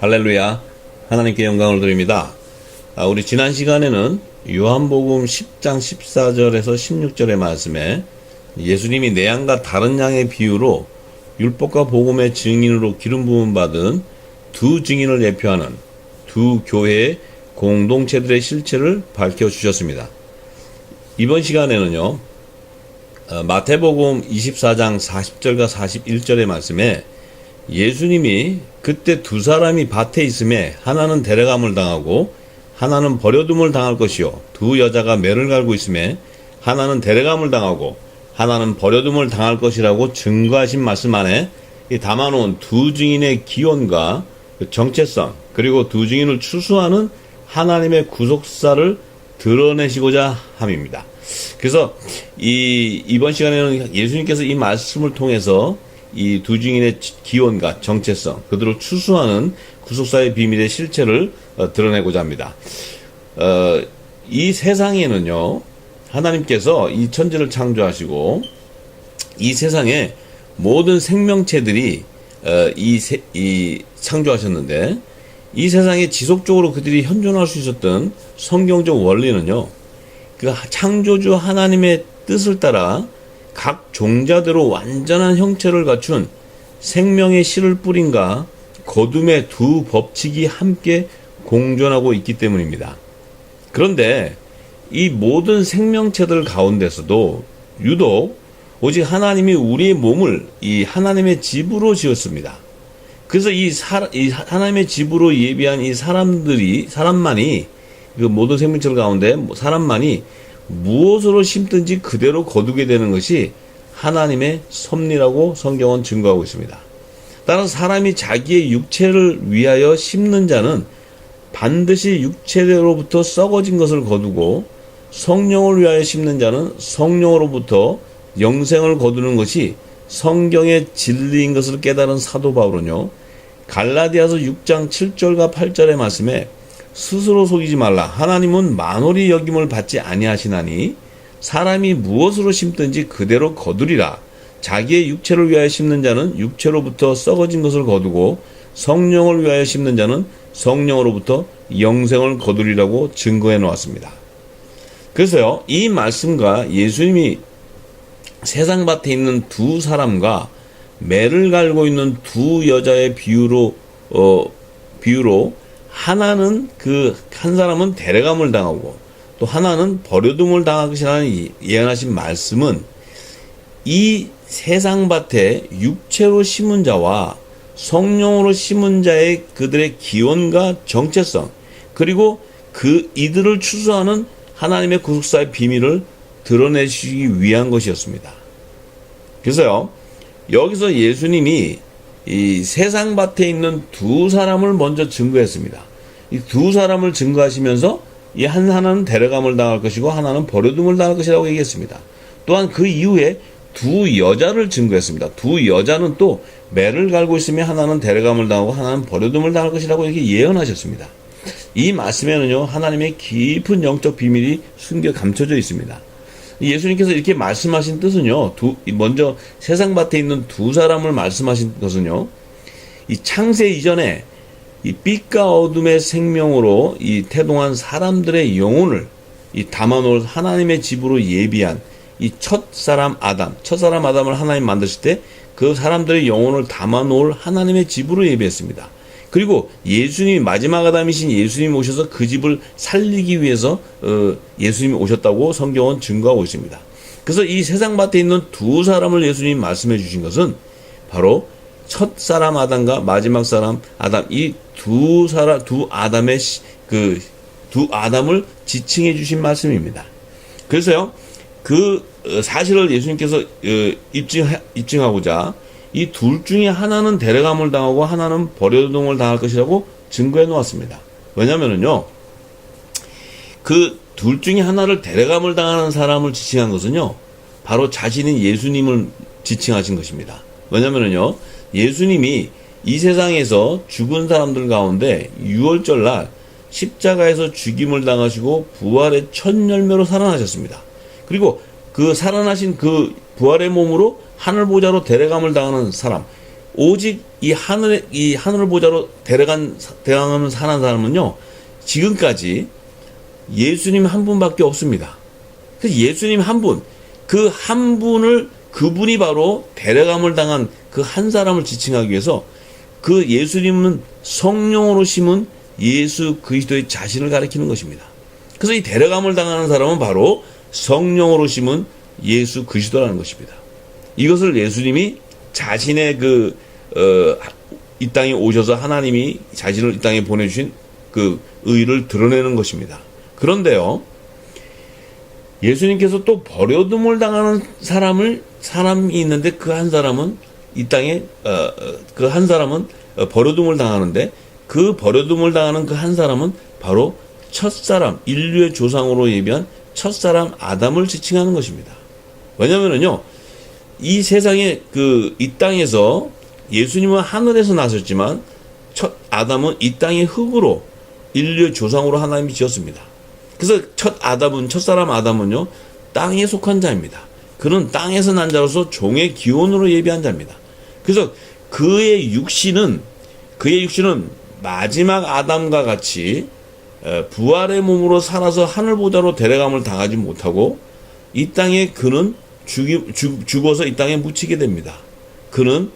할렐루야. 하나님께 영광을 드립니다. 우리 지난 시간에는 요한복음 10장 14절에서 16절의 말씀에 예수님이 내 양과 다른 양의 비유로 율법과 복음의 증인으로 기름 부음 받은 두 증인을 예표하는 두 교회의 공동체들의 실체를 밝혀주셨습니다. 이번 시간에는요, 마태복음 24장 40절과 41절의 말씀에 예수님이 그때 두 사람이 밭에 있음에 하나는 데려감을 당하고 하나는 버려둠을 당할 것이요, 두 여자가 매를 갈고 있음에 하나는 데려감을 당하고 하나는 버려둠을 당할 것이라고 증거하신 말씀 안에 담아놓은 두 증인의 기원과 정체성, 그리고 두 증인을 추수하는 하나님의 구속사를 드러내시고자 함입니다. 그래서 이번 시간에는 예수님께서 이 말씀을 통해서 이 두 증인의 기원과 정체성, 그들을 추수하는 구속사의 비밀의 실체를 드러내고자 합니다. 이 세상에는요, 하나님께서 이 천지를 창조하시고 이 세상에 모든 생명체들이 창조하셨는데, 이 세상에 지속적으로 그들이 현존할 수 있었던 성경적 원리는요, 그 창조주 하나님의 뜻을 따라 각 종자대로 완전한 형체를 갖춘 생명의 씨를 뿌린가 거둠의 두 법칙이 함께 공존하고 있기 때문입니다. 그런데 이 모든 생명체들 가운데서도 유독 오직 하나님이 우리의 몸을 이 하나님의 집으로 지었습니다. 그래서 이 하나님의 집으로 예비한 이 사람만이 그 모든 생명체들 가운데 사람만이 무엇으로 심든지 그대로 거두게 되는 것이 하나님의 섭리라고 성경은 증거하고 있습니다. 따라서 사람이 자기의 육체를 위하여 심는 자는 반드시 육체로부터 썩어진 것을 거두고, 성령을 위하여 심는 자는 성령으로부터 영생을 거두는 것이 성경의 진리인 것을 깨달은 사도 바울은요, 갈라디아서 6장 7절과 8절의 말씀에 스스로 속이지 말라. 하나님은 만홀히 여김을 받지 아니하시나니 사람이 무엇으로 심든지 그대로 거두리라. 자기의 육체를 위하여 심는 자는 육체로부터 썩어진 것을 거두고, 성령을 위하여 심는 자는 성령으로부터 영생을 거두리라고 증거해 놓았습니다. 그래서요, 이 말씀과 예수님이 세상밭에 있는 두 사람과 매를 갈고 있는 두 여자의 비유로 하나는 한 사람은 데려감을 당하고 또 하나는 버려둠을 당할 것이라는 예언하신 말씀은 이 세상밭에 육체로 심은 자와 성령으로 심은 자의 그들의 기원과 정체성, 그리고 이들을 추수하는 하나님의 구속사의 비밀을 드러내시기 위한 것이었습니다. 그래서요, 여기서 예수님이 이 세상밭에 있는 두 사람을 먼저 증거했습니다. 이 두 사람을 증거하시면서 이 하나는 데려감을 당할 것이고 하나는 버려둠을 당할 것이라고 얘기했습니다. 또한 그 이후에 두 여자를 증거했습니다. 두 여자는 또 매를 갈고 있으며 하나는 데려감을 당하고 하나는 버려둠을 당할 것이라고 이렇게 예언하셨습니다. 이 말씀에는요, 하나님의 깊은 영적 비밀이 숨겨 감춰져 있습니다. 예수님께서 이렇게 말씀하신 뜻은요, 먼저 세상밭에 있는 두 사람을 말씀하신 것은요, 이 창세 이전에 이 빛과 어둠의 생명으로 이 태동한 사람들의 영혼을 담아놓을 하나님의 집으로 예비한 이 첫사람 아담을 하나님 만드실 때 그 사람들의 영혼을 담아놓을 하나님의 집으로 예비했습니다. 그리고 예수님이 마지막 아담이신 예수님이 오셔서 그 집을 살리기 위해서 예수님이 오셨다고 성경은 증거하고 있습니다. 그래서 이 세상밭에 있는 두 사람을 예수님이 말씀해 주신 것은 바로 첫 사람 아담과 마지막 사람 아담, 이 두 아담을 지칭해 주신 말씀입니다. 그래서요, 그 사실을 예수님께서 입증하고자 이 둘 중에 하나는 데려감을 당하고 하나는 버려둠을 당할 것이라고 증거해 놓았습니다. 왜냐면은요, 그 둘 중에 하나를 데려감을 당하는 사람을 지칭한 것은요, 바로 자신인 예수님을 지칭하신 것입니다. 왜냐면은요, 예수님이 이 세상에서 죽은 사람들 가운데 유월절날 십자가에서 죽임을 당하시고 부활의 첫 열매로 살아나셨습니다. 그리고 그 살아나신 그 부활의 몸으로 하늘 보좌로 데려감을 당하는 사람, 오직 이 하늘 보좌로 데려가는 사는 사람은요, 지금까지 예수님 한 분밖에 없습니다. 그래서 예수님 한 분, 그 한 분을, 그분이 바로 데려감을 당한 그 한 사람을 지칭하기 위해서 그 예수님은 성령으로 심은 예수 그리스도의 자신을 가리키는 것입니다. 그래서 이 데려감을 당하는 사람은 바로 성령으로 심은 예수 그리스도라는 것입니다. 이것을 예수님이 자신의 이 땅에 오셔서 하나님이 자신을 이 땅에 보내주신 그 의를 드러내는 것입니다. 그런데요, 예수님께서 또 버려둠을 당하는 사람이 있는데 그 한 사람은 이 땅에, 그 한 사람은 버려둠을 당하는데 그 버려둠을 당하는 그 한 사람은 바로 첫사람, 인류의 조상으로 예비한 첫사람 아담을 지칭하는 것입니다. 왜냐면은요, 이 세상에 이 땅에서 예수님은 하늘에서 나셨지만 첫 아담은 이 땅의 흙으로 인류의 조상으로 하나님이 지었습니다. 그래서 첫사람 아담은요, 땅에 속한 자입니다. 그는 땅에서 난 자로서 종의 기원으로 예비한 자입니다. 그래서 그의 육신은 마지막 아담과 같이 부활의 몸으로 살아서 하늘 보좌로 데려감을 당하지 못하고 이 땅에 그는 죽어서 이 땅에 묻히게 됩니다. 그는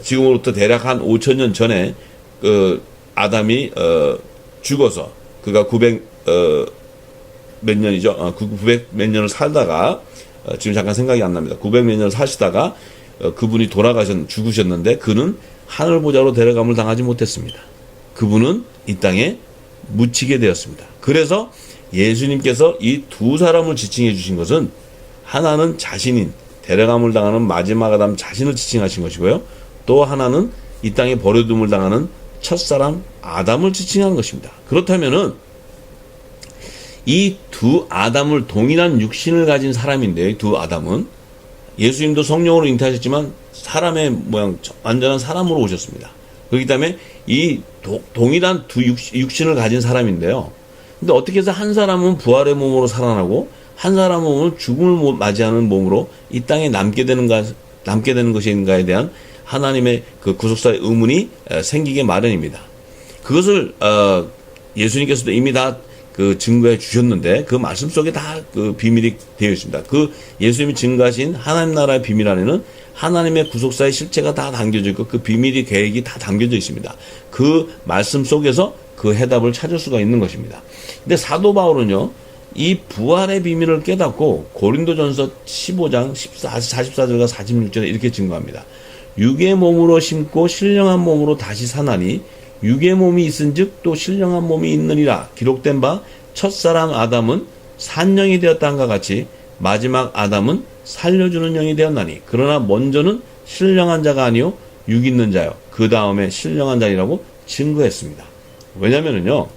지금으로부터 대략 한 5,000년 전에 아담이 죽어서 그가 900 몇 년이죠. 900 몇 년을 살다가 지금 잠깐 생각이 안 납니다. 900 몇 년을 사시다가 그분이 죽으셨는데 그는 하늘 보좌로 데려감을 당하지 못했습니다. 그분은 이 땅에 묻히게 되었습니다. 그래서 예수님께서 이 두 사람을 지칭해 주신 것은 하나는 자신인 데려감을 당하는 마지막 아담 자신을 지칭하신 것이고요. 또 하나는 이 땅에 버려둠을 당하는 첫사람 아담을 지칭하는 것입니다. 그렇다면은 이 두 아담을 동일한 육신을 가진 사람인데, 이 두 아담은 예수님도 성령으로 잉태하셨지만 사람의 모양, 완전한 사람으로 오셨습니다. 그렇기 때문에 이 동일한 두 육신을 가진 사람인데요. 근데 어떻게 해서 한 사람은 부활의 몸으로 살아나고 한 사람은 죽음을 맞이하는 몸으로 이 땅에 남게 되는 것인가에 대한 하나님의 그 구속사의 의문이 생기게 마련입니다. 그것을 예수님께서도 이미 다 증거해 주셨는데 그 말씀 속에 다 비밀이 되어 있습니다. 예수님이 증거하신 하나님 나라의 비밀 안에는 하나님의 구속사의 실체가 다 담겨져 있고 그 비밀의 계획이 다 담겨져 있습니다. 그 말씀 속에서 그 해답을 찾을 수가 있는 것입니다. 근데 사도 바울은요, 이 부활의 비밀을 깨닫고 고린도전서 15장 44절과 46절에 이렇게 증거합니다. 육의 몸으로 심고 신령한 몸으로 다시 사나니 육의 몸이 있은즉 또 신령한 몸이 있느니라. 기록된 바 첫사람 아담은 산영이 되었다 한과 같이 마지막 아담은 살려주는 영이 되었나니 그러나 먼저는 신령한 자가 아니요 육 있는 자요 그 다음에 신령한 자이라고 증거했습니다. 왜냐면은요,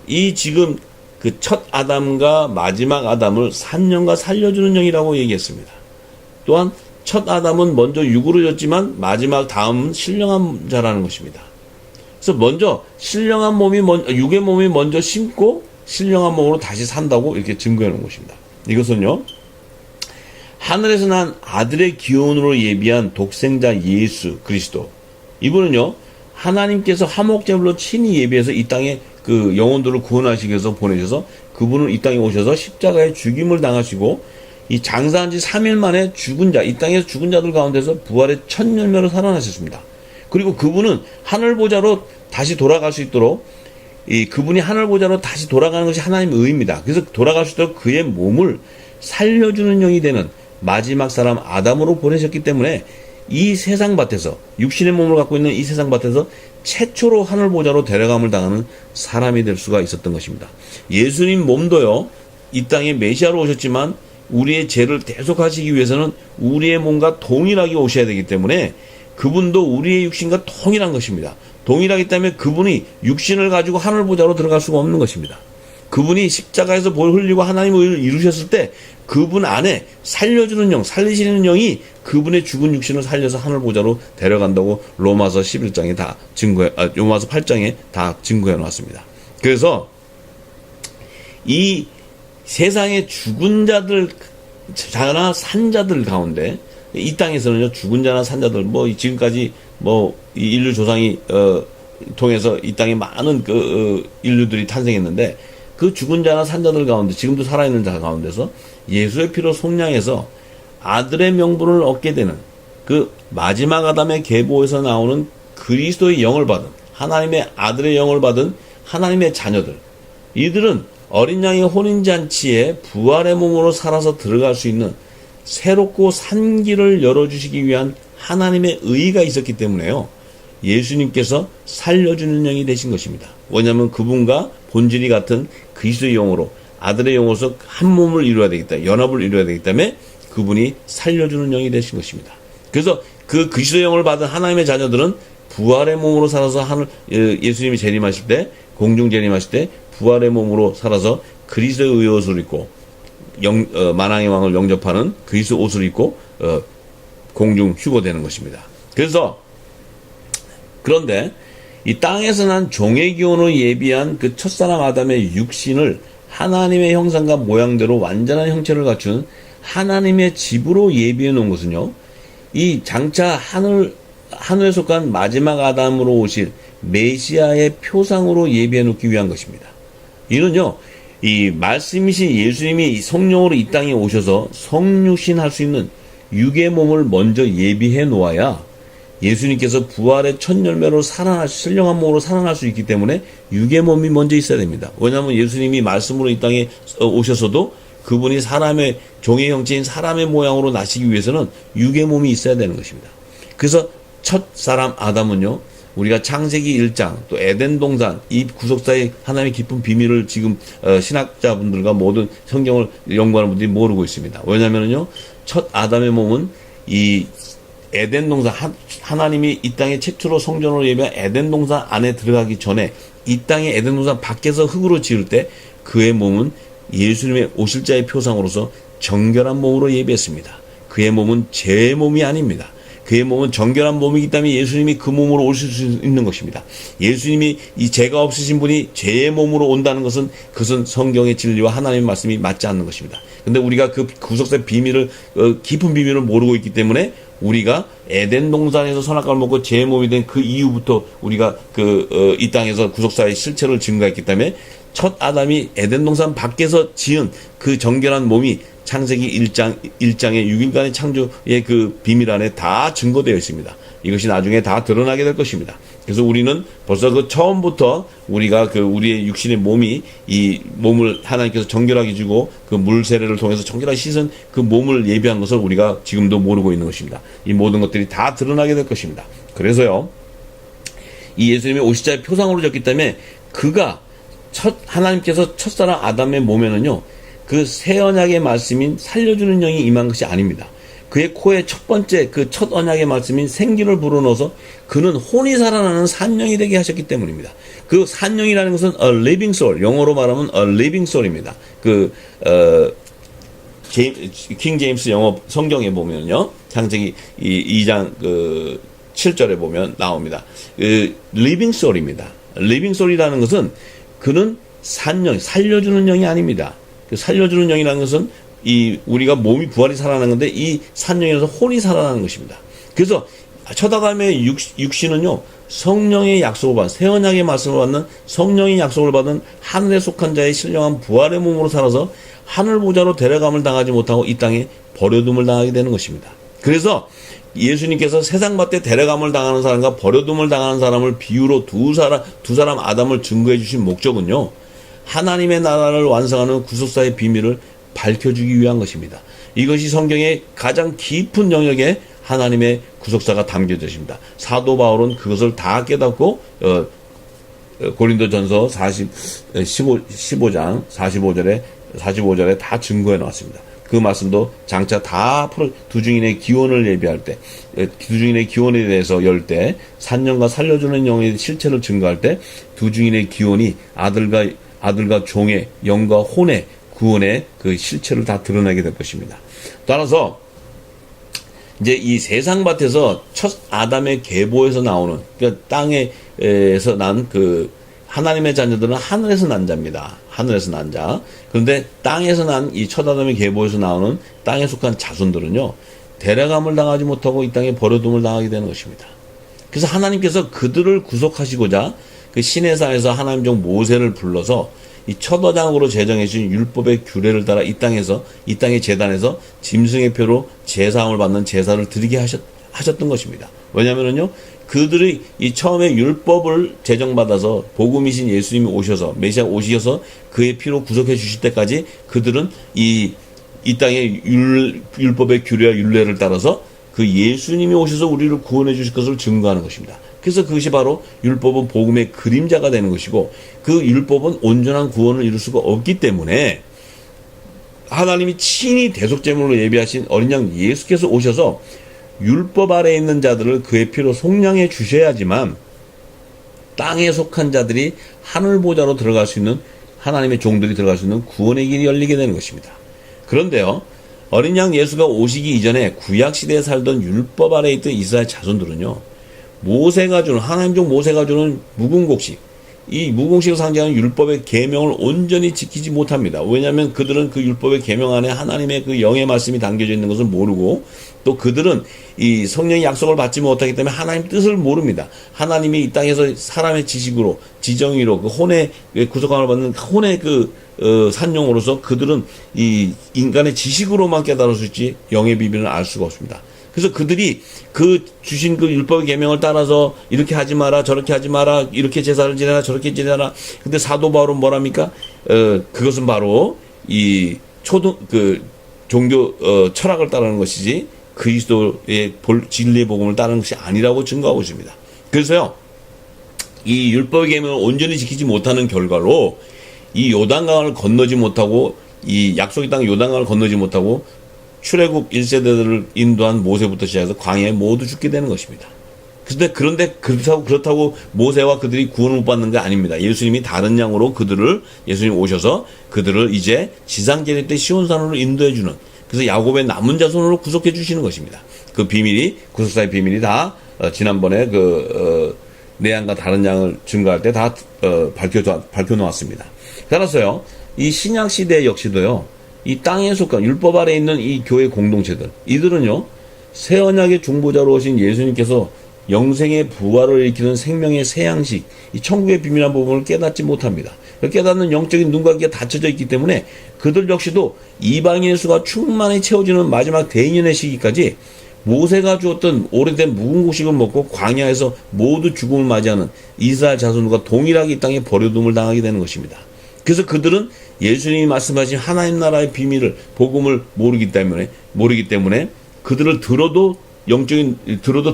이 지금 그 첫 아담과 마지막 아담을 산영과 살려주는 영이라고 얘기했습니다. 또한 첫 아담은 먼저 육으로 졌지만 마지막 다음은 신령한 자라는 것입니다. 그래서 먼저 육의 몸이 먼저 심고 신령한 몸으로 다시 산다고 이렇게 증거해 놓은 것입니다. 이것은요, 하늘에서 난 아들의 기원으로 예비한 독생자 예수 그리스도, 이분은요 하나님께서 화목제물로 친히 예비해서 이 땅에 그 영혼들을 구원하시기 위해서 보내셔서 그분은 이 땅에 오셔서 십자가에 죽임을 당하시고 이 장사한 지 3일 만에 이 땅에서 죽은 자들 가운데서 부활의 첫 열매로 살아나셨습니다. 그리고 그분은 하늘 보좌로 다시 돌아갈 수 있도록 그분이 하늘 보좌로 다시 돌아가는 것이 하나님의 의입니다. 그래서 돌아갈 수 있도록 그의 몸을 살려주는 영이 되는 마지막 사람 아담으로 보내셨기 때문에 이 세상 밭에서 육신의 몸을 갖고 있는 이 세상 밭에서 최초로 하늘 보좌로 데려감을 당하는 사람이 될 수가 있었던 것입니다. 예수님 몸도요, 이 땅에 메시아로 오셨지만 우리의 죄를 대속하시기 위해서는 우리의 몸과 동일하게 오셔야 되기 때문에 그분도 우리의 육신과 동일한 것입니다. 동일하기 때문에 그분이 육신을 가지고 하늘 보좌로 들어갈 수가 없는 것입니다. 그분이 십자가에서 뭘 흘리고 하나님의 의를 이루셨을 때 그분 안에 살려주는 영, 살리시는 영이 그분의 죽은 육신을 살려서 하늘 보좌로 데려간다고 로마서 11장에 다 로마서 8장에 다 증거해 놨습니다. 그래서 이 세상의 죽은 자들, 자나 산 자들 가운데 이 땅에서는요, 죽은 자나 산 자들, 지금까지 이 인류 조상이 통해서 이 땅에 많은 인류들이 탄생했는데, 그 죽은 자나 산 자들 가운데, 지금도 살아있는 자 가운데서 예수의 피로 속량해서 아들의 명분을 얻게 되는, 그 마지막 아담의 계보에서 나오는 그리스도의 영을 받은, 하나님의 아들의 영을 받은 하나님의 자녀들, 이들은 어린 양의 혼인잔치에 부활의 몸으로 살아서 들어갈 수 있는 새롭고 산 길을 열어주시기 위한 하나님의 의의가 있었기 때문에요, 예수님께서 살려주는 영이 되신 것입니다. 왜냐하면 그분과 본질이 같은 그리스도의 영으로, 아들의 영으로서 한 몸을 이루어야 되겠다, 연합을 이루어야 되기 때문에 그분이 살려주는 영이 되신 것입니다. 그래서 그 그리스도의 영을 받은 하나님의 자녀들은 부활의 몸으로 살아서 예수님이 재림하실 때, 공중 재림하실 때 부활의 몸으로 살아서 그리스도의 의의 옷을 입고 만왕의 왕을 영접하는 그리스도 옷을 입고 공중 휴거되는 것입니다. 그런데 이 땅에서 난 종의 기원으로 예비한 그 첫사람 아담의 육신을 하나님의 형상과 모양대로 완전한 형체를 갖춘 하나님의 집으로 예비해 놓은 것은요, 이 장차 하늘에 속한 마지막 아담으로 오실 메시아의 표상으로 예비해 놓기 위한 것입니다. 이는요, 이 말씀이신 예수님이 성령으로 이 땅에 오셔서 성육신 할 수 있는 육의 몸을 먼저 예비해 놓아야 예수님께서 부활의 첫 열매로 신령한 몸으로 살아날 수 있기 때문에 육의 몸이 먼저 있어야 됩니다. 왜냐하면 예수님이 말씀으로 이 땅에 오셔서도 그분이 사람의 종의 형체인 사람의 모양으로 나시기 위해서는 육의 몸이 있어야 되는 것입니다. 그래서 첫 사람 아담은요, 우리가 창세기 1장 또 에덴 동산, 이 구속사의 하나님의 깊은 비밀을 지금 신학자분들과 모든 성경을 연구하는 분들이 모르고 있습니다. 왜냐하면요, 첫 아담의 몸은 이 에덴 동산, 하나님이 이 땅에 최초로 성전으로 예비한 에덴 동산 안에 들어가기 전에 이 땅의 에덴 동산 밖에서 흙으로 지을 때 그의 몸은 예수님의 오실 자의 표상으로서 정결한 몸으로 예비했습니다. 그의 몸은 제 몸이 아닙니다. 그의 몸은 정결한 몸이기 때문에 예수님이 그 몸으로 오실 수 있는 것입니다. 예수님이 이 죄가 없으신 분이 죄의 몸으로 온다는 것은 그것은 성경의 진리와 하나님의 말씀이 맞지 않는 것입니다. 근데 우리가 그 구속사의 비밀을, 깊은 비밀을 모르고 있기 때문에 우리가 에덴 동산에서 선악과를 먹고 죄의 몸이 된 그 이후부터 우리가 이 땅에서 구속사의 실체를 증거했기 때문에 첫 아담이 에덴 동산 밖에서 지은 그 정결한 몸이 창세기 1장의 6일간의 창조의 그 비밀 안에 다 증거되어 있습니다. 이것이 나중에 다 드러나게 될 것입니다. 그래서 우리는 벌써 그 처음부터 우리가 우리의 육신의 몸이 이 몸을 하나님께서 정결하게 주고 그 물 세례를 통해서 정결하게 씻은 그 몸을 예비한 것을 우리가 지금도 모르고 있는 것입니다. 이 모든 것들이 다 드러나게 될 것입니다. 그래서요, 이 예수님이 오실 자의 표상으로 졌기 때문에 하나님께서 첫사람 아담의 몸에는요, 그 새 언약의 말씀인 살려주는 영이 임한 것이 아닙니다. 그의 코에 첫 번째 그 첫 언약의 말씀인 생기를 불어넣어서 그는 혼이 살아나는 산영이 되게 하셨기 때문입니다. 그 산영이라는 것은 a living soul, 영어로 말하면 a living soul입니다. 킹 제임스 영어 성경에 보면요, 창세기 2장 7절에 보면 나옵니다. living soul입니다. living soul이라는 것은 그는 산영, 살려주는 영이 아닙니다. 살려주는 영이라는 것은 우리가 몸이 부활이 살아나는 건데 이 산영이라서 혼이 살아나는 것입니다. 그래서 첫 아담의 육신은요, 성령의 약속을 받은, 새 언약의 말씀을 받는 성령의 약속을 받은 하늘에 속한 자의 신령한 부활의 몸으로 살아서 하늘 보좌로 데려감을 당하지 못하고 이 땅에 버려둠을 당하게 되는 것입니다. 그래서 예수님께서 세상 밖에 데려감을 당하는 사람과 버려둠을 당하는 사람을 비유로 두 사람 아담을 증거해 주신 목적은요, 하나님의 나라를 완성하는 구속사의 비밀을 밝혀주기 위한 것입니다. 이것이 성경의 가장 깊은 영역에 하나님의 구속사가 담겨져 있습니다. 사도 바울은 그것을 다 깨닫고 고린도전서 15장 45절에 다 증거해 놨습니다. 그 말씀도 장차 다 두 증인의 기원을 예비할 때, 두 증인의 기원에 대해서 열 때, 산영과 살려주는 영의 실체를 증거할 때 두 증인의 기원이 아들과 종의 영과 혼의 구원의 그 실체를 다 드러내게 될 것입니다. 따라서 이제 이 세상밭에서 첫 아담의 계보에서 나오는, 그러니까 땅에서 난 하나님의 자녀들은 하늘에서 난 자입니다. 하늘에서 난 자. 그런데 땅에서 난 이 첫 아담의 계보에서 나오는 땅에 속한 자손들은요, 데려감을 당하지 못하고 이 땅에 버려둠을 당하게 되는 것입니다. 그래서 하나님께서 그들을 구속하시고자 그 시내산에서 하나님 종 모세를 불러서 이 첫어장으로 제정해 주신 율법의 규례를 따라 이 땅의 제단에서 짐승의 표로 제사함을 받는 제사를 드리게 하셨던 것입니다. 왜냐면은요, 그들이 이 처음에 율법을 제정받아서 복음이신 예수님이 오셔서, 메시아 오셔서 그의 피로 구속해 주실 때까지 그들은 이 땅의 율법의 규례와 율례를 따라서 그 예수님이 오셔서 우리를 구원해 주실 것을 증거하는 것입니다. 그래서 그것이 바로 율법은 복음의 그림자가 되는 것이고, 그 율법은 온전한 구원을 이룰 수가 없기 때문에 하나님이 친히 대속제물로 예비하신 어린 양 예수께서 오셔서 율법 아래에 있는 자들을 그의 피로 속량해 주셔야지만 땅에 속한 자들이 하늘 보좌로 들어갈 수 있는, 하나님의 종들이 들어갈 수 있는 구원의 길이 열리게 되는 것입니다. 그런데요, 어린 양 예수가 오시기 이전에 구약 시대에 살던 율법 아래에 있던 이스라엘 자손들은요, 모세가 주는, 하나님 종 모세가 주는 묵은곡식, 이 묵은곡식을 상징하는 율법의 계명을 온전히 지키지 못합니다. 왜냐하면 그들은 그 율법의 계명 안에 하나님의 그 영의 말씀이 담겨져 있는 것을 모르고, 또 그들은 이 성령의 약속을 받지 못하기 때문에 하나님 뜻을 모릅니다. 하나님이 이 땅에서 사람의 지식으로, 지정의로, 그 혼의 구속함을 받는 혼의 산용으로서 그들은 이 인간의 지식으로만 깨달을 수 있지 영의 비밀을 알 수가 없습니다. 그래서 그들이 그 주신 그 율법의 계명을 따라서 이렇게 하지 마라, 저렇게 하지 마라, 이렇게 제사를 지내라, 저렇게 지내라. 근데 사도 바울은 뭐랍니까? 그것은 바로 이 종교 철학을 따르는 것이지 그리스도의 진리의 복음을 따르는 것이 아니라고 증거하고 있습니다. 그래서요, 이 율법의 계명을 온전히 지키지 못하는 결과로 이 요단강을 건너지 못하고, 이 약속의 땅 요단강을 건너지 못하고 출애굽 1세대들을 인도한 모세부터 시작해서 광야에 모두 죽게 되는 것입니다. 그런데 그렇다고 모세와 그들이 구원을 못 받는 게 아닙니다. 예수님이 다른 양으로 예수님 오셔서 그들을 이제 지상계획 때 시온산으로 인도해 주는, 그래서 야곱의 남은 자손으로 구속해 주시는 것입니다. 그 비밀이, 구속사의 비밀이 다 지난번에 내 양과 다른 양을 증거할 때 다 밝혀 놓았습니다. 따라서요, 이 신약 시대 역시도요, 이 땅에 속한 율법 아래에 있는 이 교회 공동체들, 이들은요, 새 언약의 중보자로 오신 예수님께서 영생의 부활을 일으키는 생명의 새 양식, 이 천국의 비밀한 부분을 깨닫지 못합니다. 깨닫는 영적인 눈과 귀가 닫혀져 있기 때문에 그들 역시도 이방인의 수가 충만히 채워지는 마지막 대인연의 시기까지 모세가 주었던 오래된 묵은곡식을 먹고 광야에서 모두 죽음을 맞이하는 이스라엘 자손과 동일하게 이 땅에 버려둠을 당하게 되는 것입니다. 그래서 그들은 예수님이 말씀하신 하나님 나라의 비밀을, 복음을 모르기 때문에 그들을 들어도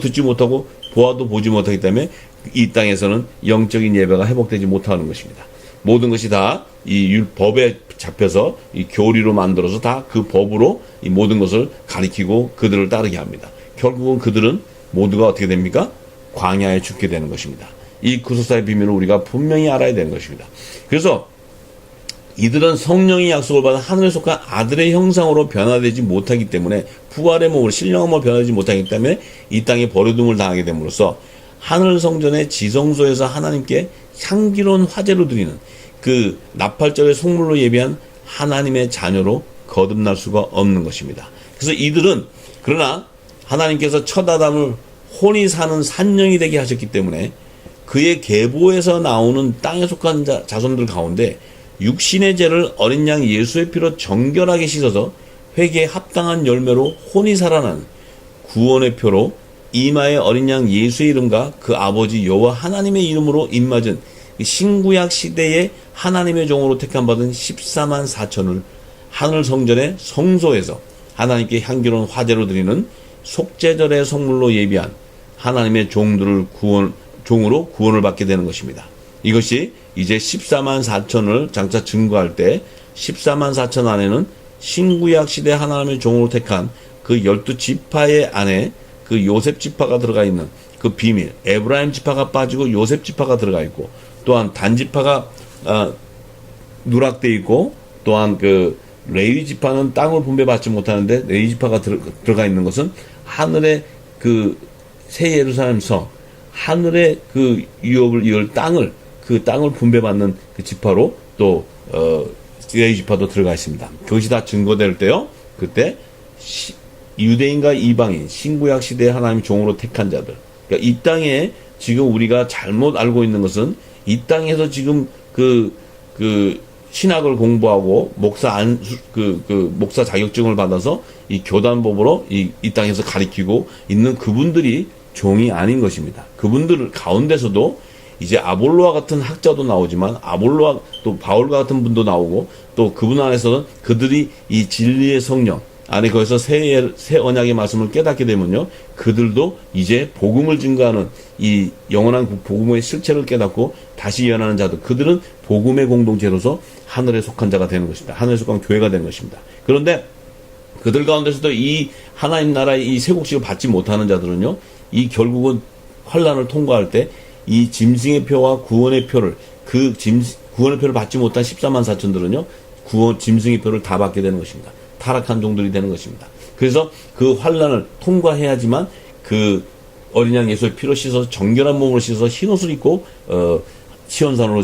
듣지 못하고 보아도 보지 못하기 때문에 이 땅에서는 영적인 예배가 회복되지 못하는 것입니다. 모든 것이 다 이 법에 잡혀서 이 교리로 만들어서 다 그 법으로 이 모든 것을 가리키고 그들을 따르게 합니다. 결국은 그들은 모두가 어떻게 됩니까? 광야에 죽게 되는 것입니다. 이 구속사의 비밀을 우리가 분명히 알아야 되는 것입니다. 그래서 이들은 성령의 약속을 받은 하늘에 속한 아들의 형상으로 변화되지 못하기 때문에, 부활의 몸으로, 신령한 몸으로 변화되지 못하기 때문에 이 땅에 버려둠을 당하게 됨으로써 하늘 성전의 지성소에서 하나님께 향기로운 화제로 드리는 그 나팔절의 속물로 예비한 하나님의 자녀로 거듭날 수가 없는 것입니다. 그래서 이들은, 그러나 하나님께서 첫 아담을 혼이 사는 산령이 되게 하셨기 때문에 그의 계보에서 나오는 땅에 속한 자손들 가운데 육신의 죄를 어린 양 예수의 피로 정결하게 씻어서 회개에 합당한 열매로 혼이 살아나는 구원의 표로 이마에 어린 양 예수의 이름과 그 아버지 여호와 하나님의 이름으로 입맞은 신구약 시대의 하나님의 종으로 택함받은 14만 4천을 하늘 성전의 성소에서 하나님께 향기로운 화제로 드리는 속죄절의 성물로 예비한 하나님의 종으로 구원을 받게 되는 것입니다. 이것이 이제 14만 4천을 장차 증거할 때 14만 4천 안에는 신구약 시대 하나님의 종으로 택한 그 12지파의 안에 그 요셉 지파가 들어가 있는 그 비밀, 에브라임 지파가 빠지고 요셉 지파가 들어가 있고, 또한 단 지파가 누락되어 있고, 또한 그 레위 지파는 땅을 분배받지 못하는데 레위 지파가 들어가 있는 것은 하늘의 그 새 예루살렘 성, 하늘의 그 유업을 이을 그 땅을 분배받는 그 지파로 또 레위 지파도 들어가 있습니다. 그것이 다 증거될 때요, 그때 유대인과 이방인, 신구약 시대의 하나님의 종으로 택한 자들, 그러니까 이 땅에 지금 우리가 잘못 알고 있는 것은 이 땅에서 지금 그 신학을 공부하고 목사 자격증을 받아서 이 교단법으로 이 땅에서 가리키고 있는 그분들이 종이 아닌 것입니다. 그분들 가운데서도 이제 아볼로와 같은 학자도 나오지만 아볼로와 또 바울과 같은 분도 나오고 또 그분 안에서는 그들이 이 진리의 성령 안에 거기서 새 언약의 말씀을 깨닫게 되면요, 그들도 이제 복음을 증거하는 이 영원한 복음의 실체를 깨닫고 다시 예언하는 자들, 그들은 복음의 공동체로서 하늘에 속한 자가 되는 것입니다. 하늘에 속한 교회가 되는 것입니다. 그런데 그들 가운데서도 이 하나님 나라의 이 세국식을 받지 못하는 자들은요, 이 결국은 환란을 통과할 때 이 짐승의 표와 구원의 표를 구원의 표를 받지 못한 14만 4천들은요, 짐승의 표를 다 받게 되는 것입니다. 타락한 종들이 되는 것입니다. 그래서 그 환란을 통과해야지만 그 어린 양 예수의 피로 씻어서 정결한 몸으로 씻어서 흰옷을 입고 시온산으로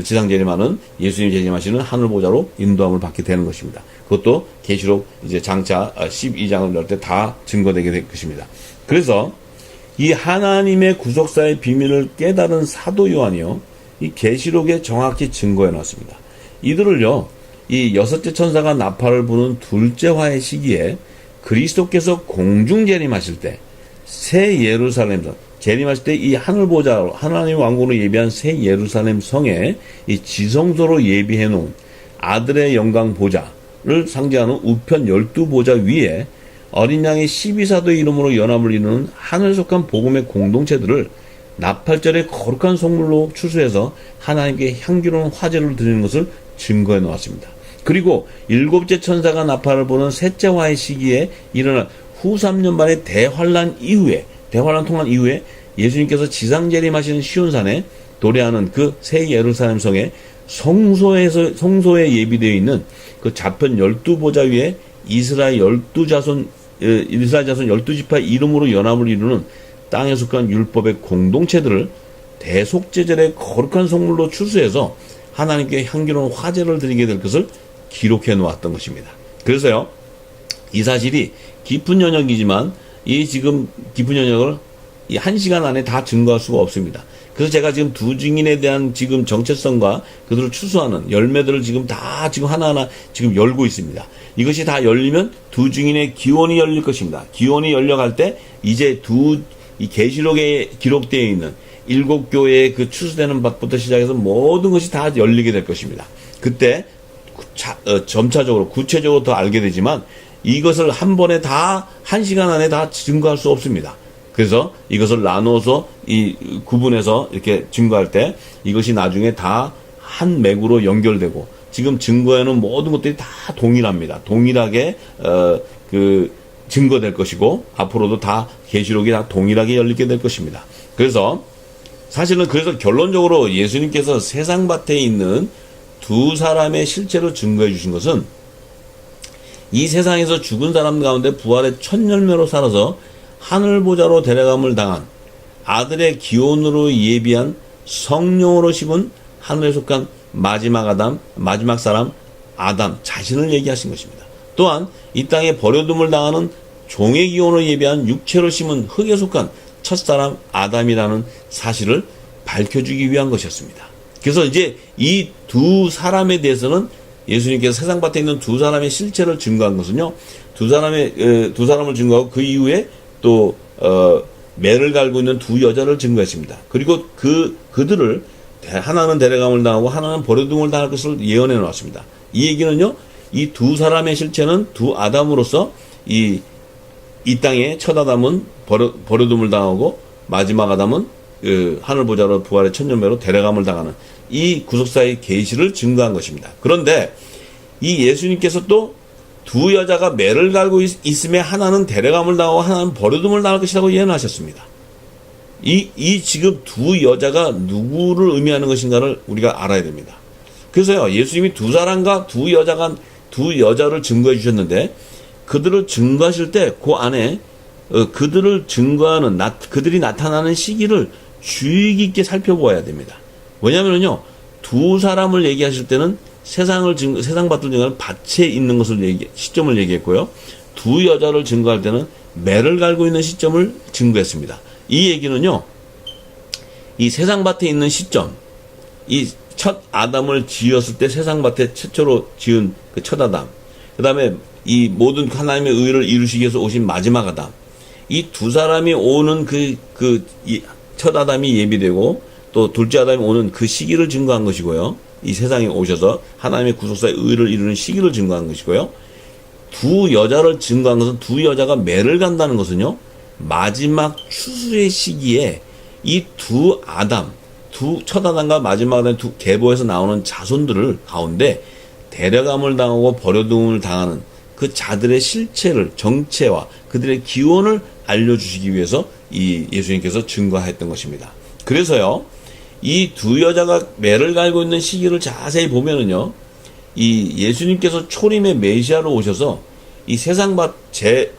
지상 재림하는 예수님 재림하시는 하늘 보좌로 인도함을 받게 되는 것입니다. 그것도 계시록 이제 장차 12장을 열 때 다 증거되게 될 것입니다. 그래서 이 하나님의 구속사의 비밀을 깨달은 사도 요한이요, 이 계시록에 정확히 증거해 놨습니다. 이들을요, 이 여섯째 천사가 나팔을 부는 둘째 화의 시기에 그리스도께서 공중 재림하실 때 새 예루살렘 성, 재림하실 때 이 하늘 보좌로 하나님 왕국으로 예비한 새 예루살렘 성에 이 지성소로 예비해 놓은 아들의 영광 보좌를 상징하는 우편 12보좌 위에 어린 양의 12사도의 이름으로 연합을 이루는 하늘에 속한 복음의 공동체들을 나팔절의 거룩한 성물로 추수해서 하나님께 향기로운 화제를 드리는 것을 증거해 놓았습니다. 그리고 일곱째 천사가 나팔을 부는 셋째 화의 시기에 일어난 후 3년 반의 대환란 통한 이후에 예수님께서 지상 재림하시는 시온산에 도래하는 그 새 예루살렘 성에 성소에 예비되어 있는 그 좌편 12보좌 위에 이스라엘 자손 12지파 이름으로 연합을 이루는 땅에 속한 율법의 공동체들을 대속제절의 거룩한 성물로 추수해서 하나님께 향기로운 화제를 드리게 될 것을 기록해 놓았던 것입니다. 그래서요, 이 사실이 깊은 연역이지만 이 지금 깊은 연역을 이 1시간 안에 다 증거할 수가 없습니다. 그래서 제가 지금 두 증인에 대한 지금 정체성과 그들을 추수하는 열매들을 지금 다 지금 하나하나 지금 열고 있습니다. 이것이 다 열리면 두 증인의 기원이 열릴 것입니다. 기원이 열려갈 때 이제 이 계시록에 기록되어 있는 7교회의 그 추수되는 밭부터 시작해서 모든 것이 다 열리게 될 것입니다. 그때 점차적으로 구체적으로 더 알게 되지만 이것을 한 번에 다 1시간 안에 다 증거할 수 없습니다. 그래서 이것을 나눠서 구분해서 이렇게 증거할 때 이것이 나중에 다 한 맥으로 연결되고 지금 증거에는 모든 것들이 다 동일합니다. 동일하게 증거될 것이고 앞으로도 다 계시록이 다 동일하게 열리게 될 것입니다. 그래서 사실은 결론적으로 예수님께서 세상밭에 있는 두 사람의 실체로 증거해 주신 것은 이 세상에서 죽은 사람 가운데 부활의 첫 열매로 살아서 하늘 보좌로 데려감을 당한 아들의 기원으로 예비한 성령으로 심은 하늘에 속한 마지막 사람 아담 자신을 얘기하신 것입니다. 또한 이 땅에 버려둠을 당하는 종의 기원으로 예비한 육체로 심은 흙에 속한 첫사람 아담이라는 사실을 밝혀주기 위한 것이었습니다. 그래서 이제 이 두 사람에 대해서는 예수님께서 세상밭에 있는 두 사람의 실체를 증거한 것은요, 두 사람을 증거하고 그 이후에 또 매를 갈고 있는 두 여자를 증거했습니다. 그리고 그들을 하나는 데려감을 당하고 하나는 버려둠을 당할 것을 예언해 놓았습니다. 이 얘기는요, 이 두 사람의 실체는 두 아담으로서 이 땅에 첫 아담은 버려둠을 당하고 마지막 아담은 하늘 보좌로 부활의 첫 열매로 데려감을 당하는 이 구속사의 계시를 증거한 것입니다. 그런데 이 예수님께서 또 두 여자가 매를 갈고 있음에 하나는 데려감을 당하고 하나는 버려둠을 당할 것이라고 예언하셨습니다. 이 지금 두 여자가 누구를 의미하는 것인가를 우리가 알아야 됩니다. 그래서요, 예수님이 두 사람과 두 여자를 증거해 주셨는데 그들을 증거하실 때 그 안에 그들을 증거하는 그들이 나타나는 시기를 주의 깊게 살펴보아야 됩니다. 왜냐하면요, 두 사람을 얘기하실 때는 세상밭을 증거하는 밭에 있는 것을 시점을 얘기했고요. 두 여자를 증거할 때는 매를 갈고 있는 시점을 증거했습니다. 이 얘기는요, 이 세상밭에 있는 시점, 이 첫 아담을 지었을 때 세상밭에 최초로 지은 그 첫 아담, 그 다음에 이 모든 하나님의 의를 이루시기 위해서 오신 마지막 아담, 이 두 사람이 오는 첫 아담이 예비되고 또 둘째 아담이 오는 그 시기를 증거한 것이고요. 이 세상에 오셔서 하나님의 구속사의 의를 이루는 시기를 증거한 것이고요. 두 여자를 증거한 것은 두 여자가 매를 간다는 것은요, 마지막 추수의 시기에 이 두 아담, 첫 아담과 마지막 아담 두 계보에서 나오는 자손들을 가운데 데려감을 당하고 버려둠을 당하는 그 자들의 실체를, 정체와 그들의 기원을 알려주시기 위해서 이 예수님께서 증거했던 것입니다. 그래서요, 이 두 여자가 매를 갈고 있는 시기를 자세히 보면은요, 이 예수님께서 초림의 메시아로 오셔서 이 세상밭에,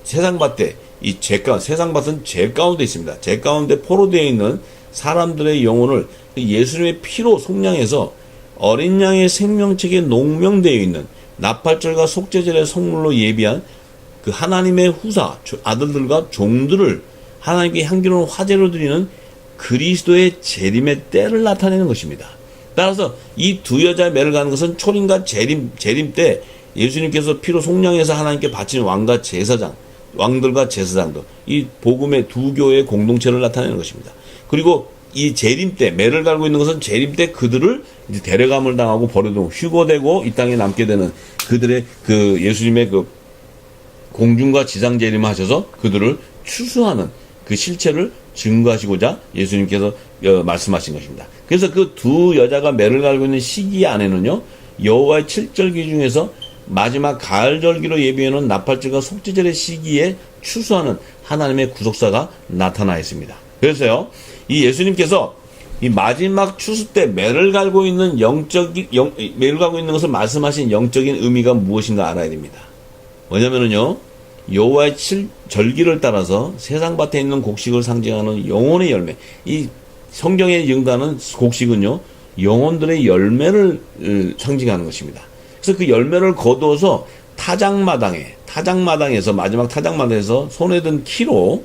세상밭은 죄 가운데 있습니다. 죄 가운데 포로되어 있는 사람들의 영혼을 예수님의 피로 속량해서 어린 양의 생명책에 농명되어 있는 나팔절과 속죄절의 성물로 예비한 그 하나님의 후사, 아들들과 종들을 하나님께 향기로운 화제로 드리는 그리스도의 재림의 때를 나타내는 것입니다. 따라서 이 두 여자의 매를 가는 것은 초림과 재림 때 예수님께서 피로 속량해서 하나님께 바치는 왕들과 제사장들, 이 복음의 두 교회의 공동체를 나타내는 것입니다. 그리고 이 재림 때, 매를 갈고 있는 것은 재림 때 그들을 이제 데려감을 당하고 버려두고 휴거되고 이 땅에 남게 되는 그들의 그 예수님의 그 공중과 지상 재림을 하셔서 그들을 추수하는 그 실체를 증거하시고자 예수님께서 말씀하신 것입니다. 그래서 그 두 여자가 매를 갈고 있는 시기 안에는요, 여호와의 7절기 중에서 마지막 가을절기로 예비해놓은 나팔절과 속죄절의 시기에 추수하는 하나님의 구속사가 나타나 있습니다. 그래서요, 이 예수님께서 이 마지막 추수 때 매를 갈고 있는 매를 갈고 있는 것을 말씀하신 영적인 의미가 무엇인가 알아야 됩니다. 뭐냐면은요, 여호와의 7절기를 따라서 세상밭에 있는 곡식을 상징하는 영혼의 열매, 이 성경에 증가하는 곡식은요, 영혼들의 열매를 상징하는 것입니다. 그래서 그 열매를 거두어서 타작마당에서 마지막 타작마당에서 손에 든 키로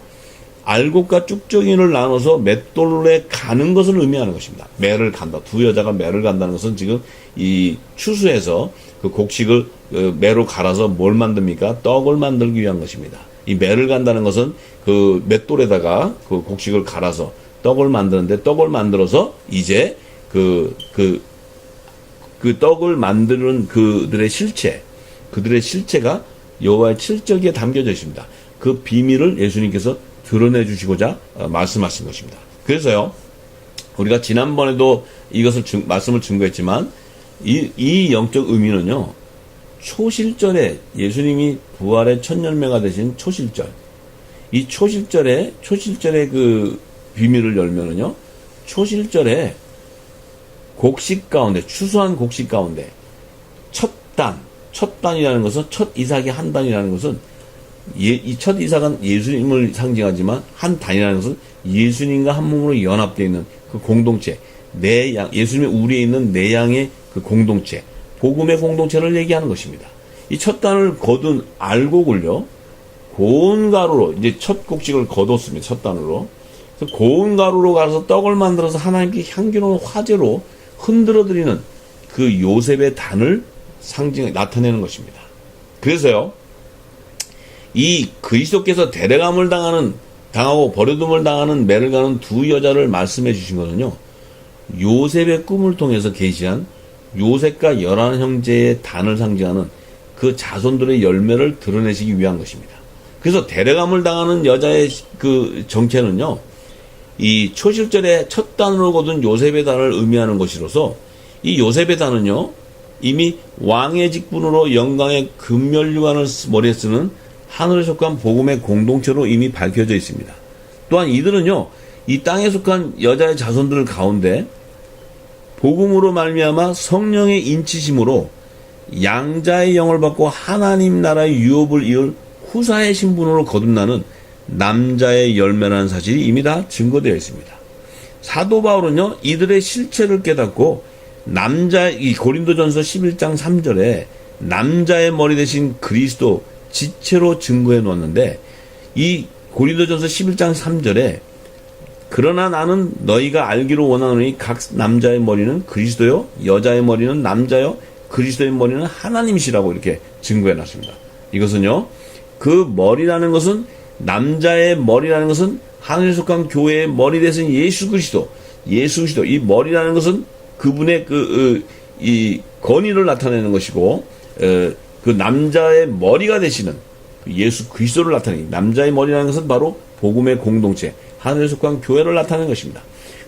알곡과 쭉정이를 나눠서 맷돌에 가는 것을 의미하는 것입니다. 매를 간다. 두 여자가 매를 간다는 것은 지금 이 추수해서 그 곡식을 매로 갈아서 뭘 만듭니까? 떡을 만들기 위한 것입니다. 이 매를 간다는 것은 그 맷돌에다가 그 곡식을 갈아서 떡을 만드는데, 떡을 만들어서 이제 그 떡을 만드는 그들의 실체가 여호와의 7절기에 담겨져 있습니다. 그 비밀을 예수님께서 드러내 주시고자 말씀하신 것입니다. 그래서요, 우리가 지난번에도 이것을 말씀을 증거했지만 이 영적 의미는요, 초실절에 예수님이 부활의 첫 열매가 되신 초실절, 이 초실절의 그 비밀을 열면은요, 초실절에 곡식 가운데, 추수한 곡식 가운데 첫 단이라는 것은, 첫 이삭의 한 단이라는 것은 이 첫 이삭은 예수님을 상징하지만 한 단이라는 것은 예수님과 한 몸으로 연합되어 있는 그 공동체, 내 양, 예수님의 우리에 있는 내 양의 그 공동체, 복음의 공동체를 얘기하는 것입니다. 이 첫 단을 거둔 알곡을요, 고운 가루로, 이제 첫 곡식을 거뒀습니다. 첫 단으로. 그래서 고운 가루로 가서 떡을 만들어서 하나님께 향기로운 화제로 흔들어 드리는 그 요셉의 단을 나타내는 것입니다. 그래서요, 이 그리스도께서 데려감을 당하고 버려둠을 당하는 매를 가는 두 여자를 말씀해 주신 것은요, 요셉의 꿈을 통해서 계시한 요셉과 11형제의 단을 상징하는 그 자손들의 열매를 드러내시기 위한 것입니다. 그래서 데려감을 당하는 여자의 그 정체는요, 이 초실절에 첫 단으로 거둔 요셉의 단을 의미하는 것이로서, 이 요셉의 단은요, 이미 왕의 직분으로 영광의 금면류관을 머리에 쓰는 하늘에 속한 복음의 공동체로 이미 밝혀져 있습니다. 또한 이들은요, 이 땅에 속한 여자의 자손들 가운데 복음으로 말미암아 성령의 인치심으로 양자의 영을 받고 하나님 나라의 유업을 이을 후사의 신분으로 거듭나는 남자의 열매라는 사실이 이미 다 증거되어 있습니다. 사도 바울은요, 이들의 실체를 깨닫고 이 고린도전서 11장 3절에 남자의 머리 대신 그리스도 지체로 증거해 놓았는데, 이 고린도전서 11장 3절에 그러나 나는 너희가 알기로 원하노니 각 남자의 머리는 그리스도요 여자의 머리는 남자요 그리스도의 머리는 하나님이시라고 이렇게 증거해 놨습니다. 이것은요, 그 머리라는 것은, 남자의 머리라는 것은 하늘에 속한 교회의 머리 대신 예수 그리스도, 이 머리라는 것은 그분의 이 권위를 나타내는 것이고, 그 남자의 머리가 되시는 예수 그리스도를 나타내는, 남자의 머리라는 것은 바로 복음의 공동체, 하늘에 속한 교회를 나타내는 것입니다.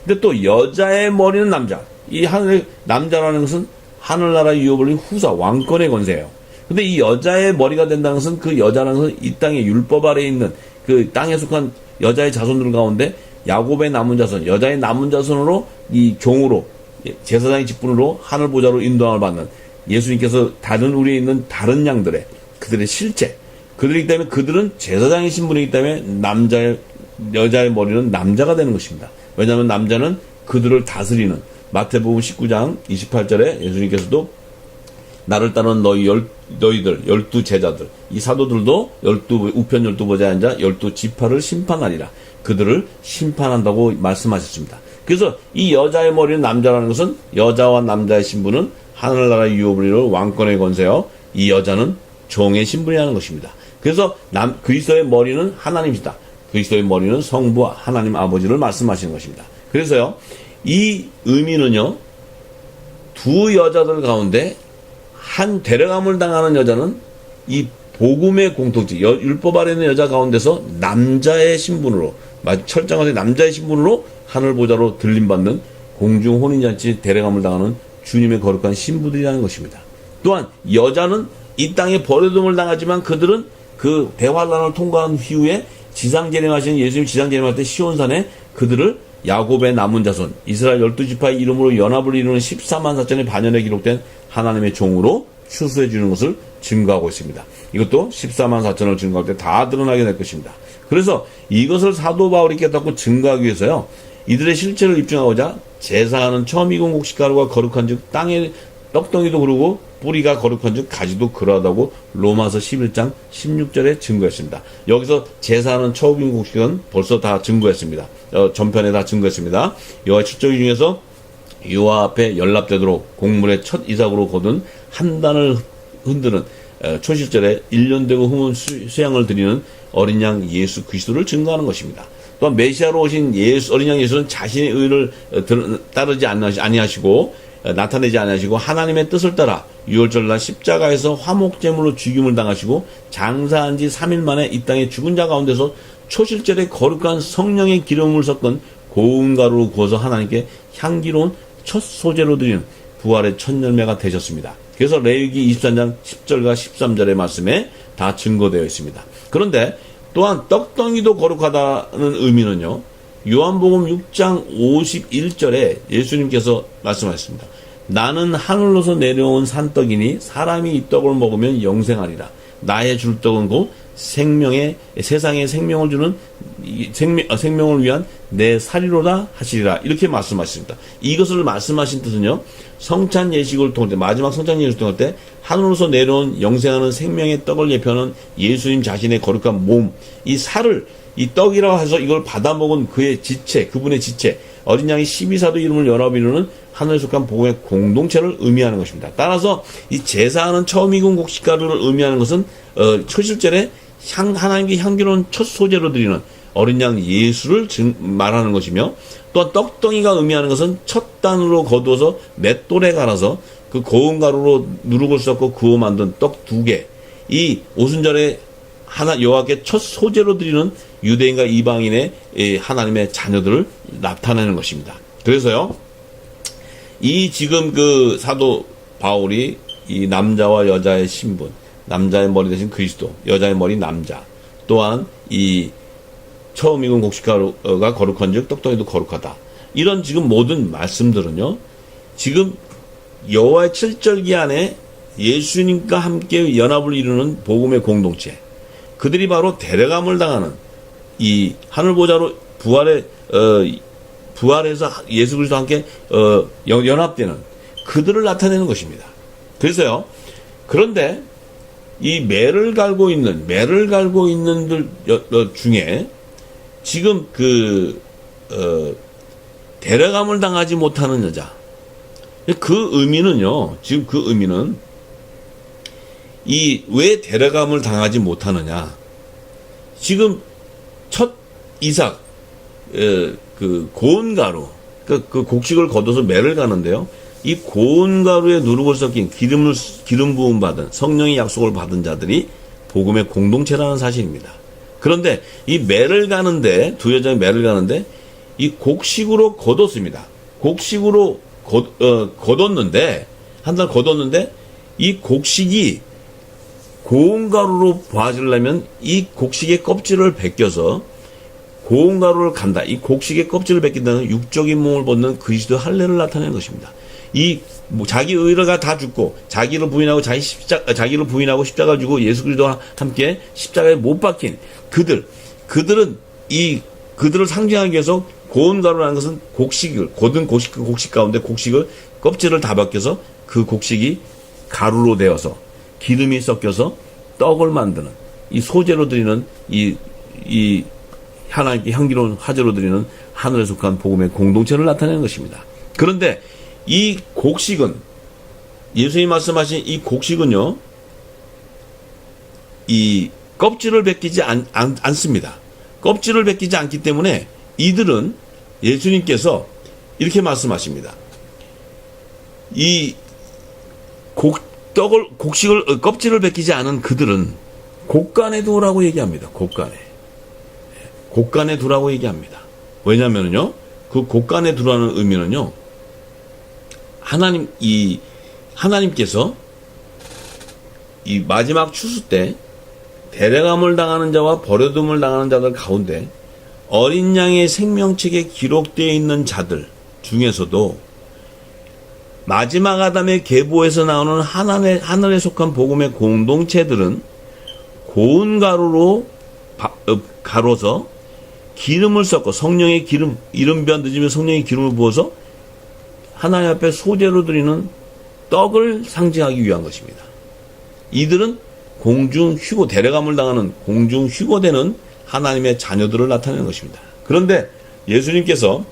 근데 또 여자의 머리는 남자, 이 하늘의 남자라는 것은 하늘나라 유업을 후사 왕권의 권세예요. 근데 이 여자의 머리가 된다는 것은, 그 여자라는 것은 이 땅의 율법 아래에 있는 그 땅에 속한 여자의 자손들 가운데 야곱의 남은 자손, 여자의 남은 자손으로, 이 종으로, 제사장의 직분으로 하늘 보좌로 인도함을 받는 예수님께서 다른 우리에 있는 다른 양들의, 그들의 실체, 그들이기 때문에 그들은 제사장의 신분이기 때문에 여자의 머리는 남자가 되는 것입니다. 왜냐하면 남자는 그들을 다스리는, 마태복음 19장 28절에 예수님께서도 나를 따르는 너희들 12제자들, 이 사도들도 우편 12보좌에 앉아 12지파를 심판하리라, 그들을 심판한다고 말씀하셨습니다. 그래서 이 여자의 머리는 남자라는 것은, 여자와 남자의 신분은 하늘나라의 유업을 이룰 왕권의 권세요, 이 여자는 종의 신분이라는 것입니다. 그래서 그리스도의 머리는 하나님이시다, 그리스도의 머리는 성부 하나님 아버지를 말씀하시는 것입니다. 그래서요, 이 의미는요, 두 여자들 가운데 한 데려감을 당하는 여자는 이 복음의 공통체, 율법 아래 있는 여자 가운데서 남자의 신분으로, 철장하게 남자의 신분으로 하늘 보좌로 들림받는 공중 혼인잔치 데려감을 당하는 주님의 거룩한 신부들이라는 것입니다. 또한 여자는 이 땅에 버려둠을 당하지만 그들은 그 대환란을 통과한 이후에 지상재림하신 예수님 지상재림할 때 시온산에 그들을 야곱의 남은 자손, 이스라엘 12지파의 이름으로 연합을 이루는 14만 4천의 반열에 기록된 하나님의 종으로 추수해 주는 것을 증거하고 있습니다. 이것도 14만 4천을 증거할 때 다 드러나게 될 것입니다. 그래서 이것을 사도 바울이 깨닫고 증거하기 위해서요, 이들의 실체를 입증하고자 제사하는 처음 익은 곡식가루가 거룩한 즉 땅의 떡덩이도 그러고 뿌리가 거룩한 즉 가지도 그러하다고 로마서 11장 16절에 증거했습니다. 여기서 제사하는 처음 익은 곡식은 벌써 다 증거했습니다. 전편에 다 증거했습니다. 여호와의 축제기 중에서 여호와 앞에 연락되도록 곡물의 첫 이삭으로 거둔 한 단을 흔드는 초실절에 1년 되고 흠은 수양을 드리는 어린 양 예수 그리스도를 증거하는 것입니다. 또한 메시아로 오신 어린 양 예수는 자신의 의를 따르지 아니하시고 나타내지 아니하시고 하나님의 뜻을 따라 유월절날 십자가에서 화목제물로 죽임을 당하시고 장사한 지 3일 만에 이 땅의 죽은 자 가운데서 초실절에 거룩한 성령의 기름을 섞은 고운 가루로 구워서 하나님께 향기로운 첫 소재로 드리는 부활의 첫 열매가 되셨습니다. 그래서 레위기 23장 10절과 13절의 말씀에 다 증거되어 있습니다. 그런데 또한 떡덩이도 거룩하다는 의미는요, 요한복음 6장 51절에 예수님께서 말씀하셨습니다. 나는 하늘로서 내려온 산떡이니 사람이 이 떡을 먹으면 영생하리라. 나의 줄 떡은 곧 세상에 생명을 주는 생명을 위한 내 살이로다 하시리라. 이렇게 말씀하셨습니다. 이것을 말씀하신 뜻은요, 성찬 예식을 통할 때, 마지막 성찬 예식을 통할 때 하늘로서 내려온 영생하는 생명의 떡을 예표하는 예수님 자신의 거룩한 몸, 이 살을, 이 떡이라고 해서 이걸 받아먹은 그의 지체, 그분의 지체, 어린 양이 12사도 이름을 연합 이루는 하늘에 속한 복음의 공동체를 의미하는 것입니다. 따라서 이 제사하는 처음 익은 곡식가루를 의미하는 것은 초실절에 하나님께 향기로운 첫 소재로 드리는 어린 양 예수를 말하는 것이며, 또한 떡덩이가 의미하는 것은 첫 단으로 거두어서 맷돌에 갈아서 그 고운 가루로 누룩을 섞고 구워 만든 떡 2개, 이 오순절에 여호와께 첫 소재로 드리는 유대인과 이방인의 하나님의 자녀들을 나타내는 것입니다. 그래서요, 이 지금 그 사도 바울이 이 남자와 여자의 신분, 남자의 머리 대신 그리스도, 여자의 머리 남자, 또한 이 처음 익은 곡식가루가 거룩한즉 떡덩이도 거룩하다, 이런 지금 모든 말씀들은요, 지금 여호와의 7절기 안에 예수님과 함께 연합을 이루는 복음의 공동체, 그들이 바로 데려감을 당하는 이 하늘 보좌로 부활해서 예수 그리스도와 함께 연합되는 그들을 나타내는 것입니다. 그래서요, 그런데 이 매를 갈고 있는 들 중에 지금 데려감을 당하지 못하는 여자. 그 의미는요, 지금 그 의미는, 왜 데려감을 당하지 못하느냐. 지금 첫 이삭, 그 고운 가루, 그 곡식을 걷어서 매를 가는데요. 이 고운 가루에 누룩을 섞인 기름 부음 받은, 성령의 약속을 받은 자들이 복음의 공동체라는 사실입니다. 그런데 이 매를 가는데, 두 여자의 매를 가는데, 이 곡식으로 걷었습니다. 곡식으로 걷었는데, 한 달 걷었는데, 이 곡식이 고운 가루로 부화지려면 이 곡식의 껍질을 벗겨서 고운 가루를 간다. 이 곡식의 껍질을 벗긴다는 육적인 몸을 벗는 그리스도 할례를 나타내는 것입니다. 자기 의뢰가 다 죽고 자기를 부인하고 자기를 부인하고 십자가를 지고 예수 그리스도와 함께 십자가에 못 박힌 그들은 그들을 상징하기 위해서 고운 가루라는 것은 고든 곡식 가운데 곡식을 껍질을 다 벗겨서 그 곡식이 가루로 되어서 기름이 섞여서 떡을 만드는 이 소재로 드리는 이 하나님께 향기로운 화제로 드리는 하늘에 속한 복음의 공동체를 나타내는 것입니다. 그런데 이 곡식은, 예수님이 말씀하신 이 곡식은요, 이 껍질을 벗기지 않습니다. 껍질을 벗기지 않기 때문에 이들은, 예수님께서 이렇게 말씀하십니다. 껍질을 벗기지 않은 그들은 곡간에 두라고 얘기합니다. 곡간에 두라고 얘기합니다. 왜냐면은요, 그 곡간에 두라는 의미는요, 하나님께서 이 마지막 추수 때 데려감을 당하는 자와 버려둠을 당하는 자들 가운데 어린 양의 생명책에 기록되어 있는 자들 중에서도 마지막 아담의 계보에서 나오는 하늘에 속한 복음의 공동체들은 고운 가루로 가로서 기름을 섞어 성령의 이른비와 늦으면 성령의 기름을 부어서 하나님 앞에 소재로 드리는 떡을 상징하기 위한 것입니다. 이들은 데려감을 당하는 공중 휴거되는 하나님의 자녀들을 나타내는 것입니다. 그런데 예수님께서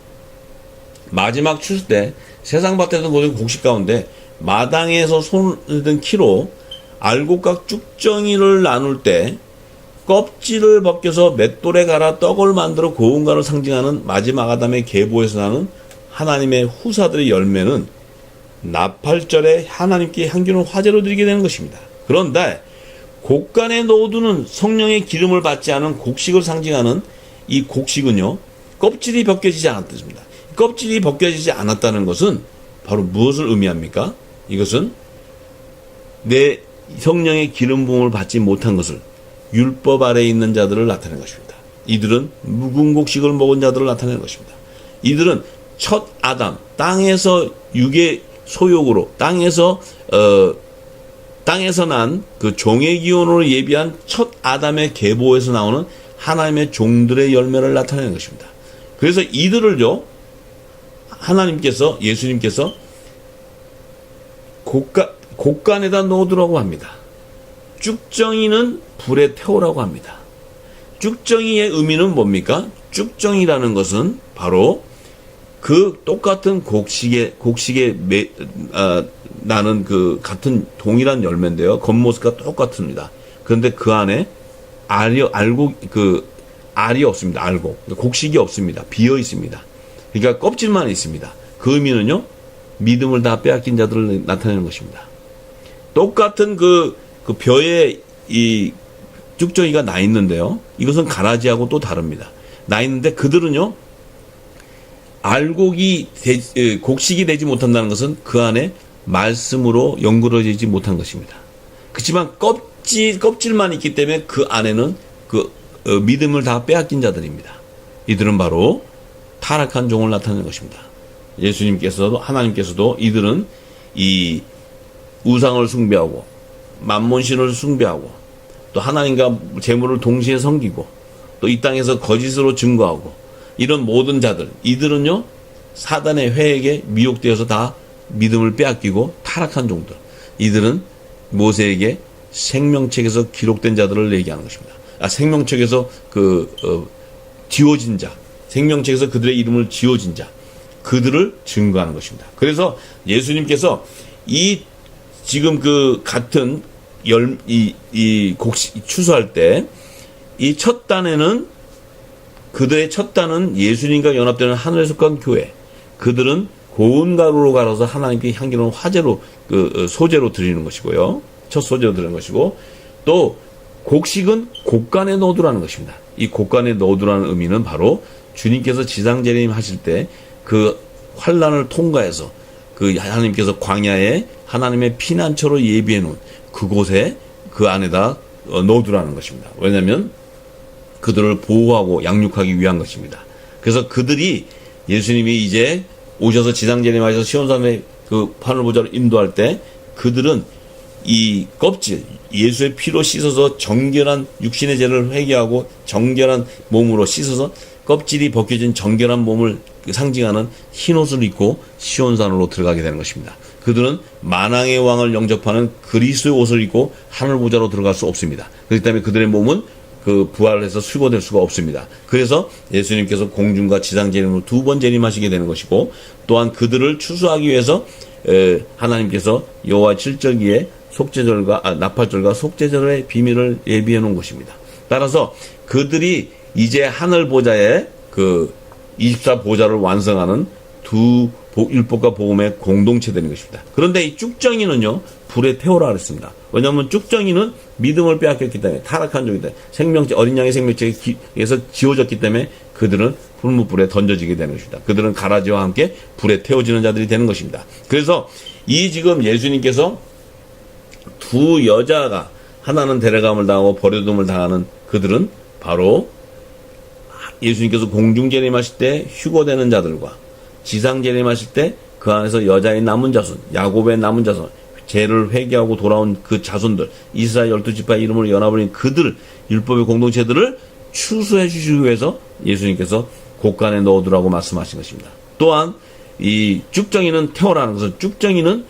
마지막 추수 때 세상 밭에서 모든 곡식 가운데 마당에서 손을 든 키로 알곡과 쭉정이를 나눌 때 껍질을 벗겨서 맷돌에 갈아 떡을 만들어 고운 가루를 상징하는 마지막 아담의 계보에서 나는 하나님의 후사들의 열매는 나팔절에 하나님께 향기로운 화제로 드리게 되는 것입니다. 그런데 곡간에 넣어두는 성령의 기름을 받지 않은 곡식을 상징하는 이 곡식은요, 껍질이 벗겨지지 않았습니다. 껍질이 벗겨지지 않았다는 것은 바로 무엇을 의미합니까? 이것은 내 성령의 기름 부음을 받지 못한 것을, 율법 아래에 있는 자들을 나타내는 것입니다. 이들은 묵은 곡식을 먹은 자들을 나타내는 것입니다. 이들은 첫 아담, 땅에서 육의 소욕으로, 땅에서 난 그 종의 기원으로 예비한 첫 아담의 계보에서 나오는 하나님의 종들의 열매를 나타내는 것입니다. 그래서 이들을요, 예수님께서 곡간에다 넣어두라고 합니다. 쭉정이는 불에 태우라고 합니다. 쭉정이의 의미는 뭡니까? 쭉정이라는 것은 바로 그 똑같은 곡식에 나는 그 같은 동일한 열매인데요. 겉모습과 똑같습니다. 그런데 그 안에 알이 없습니다. 곡식이 없습니다. 비어 있습니다. 그러니까 껍질만 있습니다. 그 의미는요, 믿음을 다 빼앗긴 자들을 나타내는 것입니다. 똑같은 그 벼에 이 쭉정이가 나 있는데요. 이것은 가라지하고 또 다릅니다. 나 있는데 그들은요, 곡식이 되지 못한다는 것은 그 안에 말씀으로 연결되지 못한 것입니다. 그렇지만 껍질만 있기 때문에 그 안에는 믿음을 다 빼앗긴 자들입니다. 이들은 바로 타락한 종을 나타내는 것입니다. 하나님께서도 이들은 이 우상을 숭배하고 만몬신을 숭배하고 또 하나님과 재물을 동시에 섬기고 또 이 땅에서 거짓으로 증거하고 이런 모든 자들, 이들은요, 사단의 회에게 미혹되어서 다 믿음을 빼앗기고 타락한 종들. 이들은 모세에게 생명책에서 기록된 자들을 얘기하는 것입니다. 생명책에서 지워진 자, 생명책에서 그들의 이름을 지어진 자, 그들을 증거하는 것입니다. 그래서 예수님께서 이 지금 그 같은 추수할 때 이 첫 단에는 그들의 첫 단은 예수님과 연합되는 하늘에 속한 교회, 그들은 고운 가루로 갈아서 하나님께 향기로운 화제로 소재로 드리는 것이고요. 첫 소재로 드리는 것이고, 또 곡식은 곡간에 넣어두라는 것입니다. 이 곡간에 넣어두라는 의미는 바로 주님께서 지상재림 하실 때 그 환란을 통과해서 그 하나님께서 광야에 하나님의 피난처로 예비해 놓은 그곳에 그 안에다 넣어두라는 것입니다. 왜냐하면 그들을 보호하고 양육하기 위한 것입니다. 그래서 그들이 예수님이 이제 오셔서 지상재림하셔서 시온산의 그 하늘보좌로 인도할 때 그들은 이 껍질, 예수의 피로 씻어서 정결한 육신의 죄를 회개하고 정결한 몸으로 씻어서 껍질이 벗겨진 정결한 몸을 상징하는 흰옷을 입고 시온산으로 들어가게 되는 것입니다. 그들은 만왕의 왕을 영접하는 그리스도의 옷을 입고 하늘보좌로 들어갈 수 없습니다. 그렇기 때문에 그들의 몸은 그 부활해서 수거될 수가 없습니다. 그래서 예수님께서 공중과 지상 재림으로 두 번 재림하시게 되는 것이고, 또한 그들을 추수하기 위해서 하나님께서 여호와 칠절기에 나팔절과 속죄절의 비밀을 예비해 놓은 것입니다. 따라서 그들이 이제 하늘 보좌에 그 24보좌를 완성하는 두 율법과 복음의 공동체 되는 것입니다. 그런데 이 쭉정이는요, 불에 태우라 그랬습니다. 왜냐하면 쭉정이는 믿음을 빼앗겼기 때문에, 타락한 종이다. 어린 양의 생명책에서 지워졌기 때문에 그들은 불무불에 던져지게 되는 것입니다. 그들은 가라지와 함께 불에 태워지는 자들이 되는 것입니다. 그래서 이 지금 예수님께서 두 여자가 하나는 데려감을 당하고 버려둠을 당하는 그들은 바로 예수님께서 공중재림하실 때 휴거되는 자들과 지상재림하실 때 그 안에서 여자의 남은 자손, 야곱의 남은 자손, 죄를 회개하고 돌아온 그 자손들, 이스라엘 12지파의 이름으로 연합을 그들, 율법의 공동체들을 추수해 주시기 위해서 예수님께서 곡간에 넣어두라고 말씀하신 것입니다. 또한 이 쭉정이는 태어나는 것은, 쭉정이는